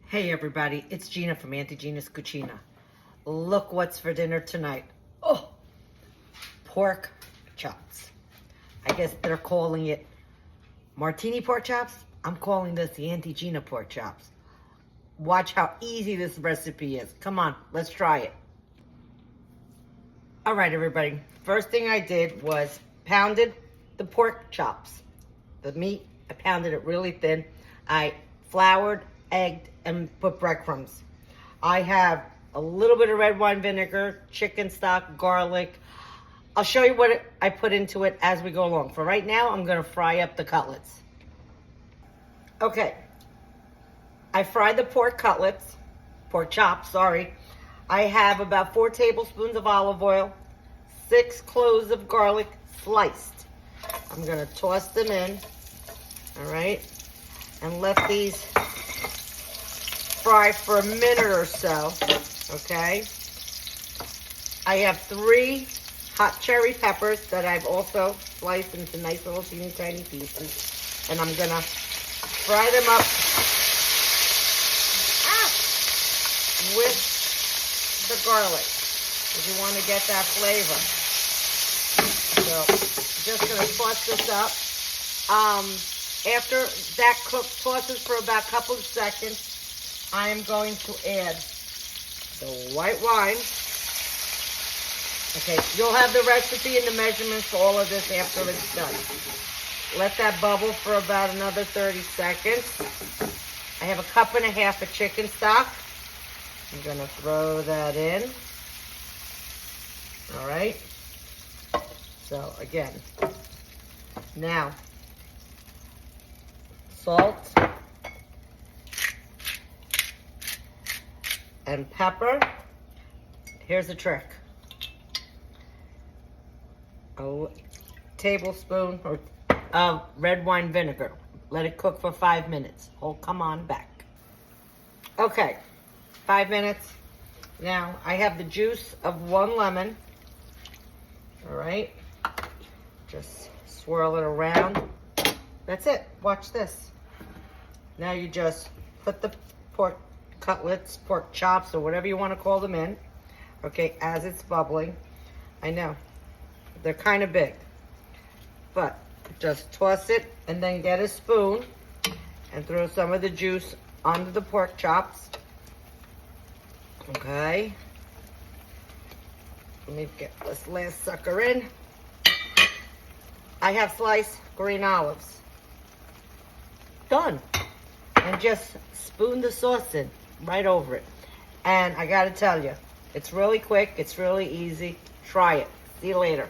Hey everybody, it's Gina from AuntieGinasCucina. Look what's for dinner tonight. Oh, pork chops. I guess they're calling it martini pork chops. I'm calling this the Auntie Gina pork chops. Watch how easy this recipe is. Come on, let's try it. All right, everybody. First thing I did was pounded the pork chops. The meat, I pounded it really thin. I floured, egged, and put breadcrumbs. I have a little bit of red wine vinegar, chicken stock, garlic. I'll show you what I put into it as we go along. For right now, I'm gonna fry up the cutlets. Okay, I fried the pork chops, sorry. I have about 4 tablespoons of olive oil, 6 cloves of garlic sliced. I'm gonna toss them in, all right? And let these fry for a minute or so, okay? I have 3 hot cherry peppers that I've also sliced into nice little teeny tiny pieces. And I'm gonna fry them up with the garlic, if you wanna get that flavor. So, just gonna toss this up. After that tosses for about a couple of seconds, I am going to add the white wine. Okay, you'll have the recipe and the measurements for all of this after it's done. Let that bubble for about another 30 seconds. I have 1.5 cups of chicken stock. I'm going to throw that in. All right. So, again, now, salt and pepper. Here's the trick. A tablespoon of red wine vinegar. Let it cook for 5 minutes. Oh, come on back. Okay, 5 minutes. Now, I have the juice of 1 lemon. All right. Just swirl it around. That's it. Watch this. Now you just put the pork cutlets, pork chops, or whatever you want to call them in. Okay, as it's bubbling. I know, they're kind of big. But just toss it and then get a spoon and throw some of the juice onto the pork chops. Okay. Let me get this last sucker in. I have sliced green olives. Done. And just spoon the sauce in right over it. And I gotta tell you, it's really quick, it's really easy. Try it. See you later.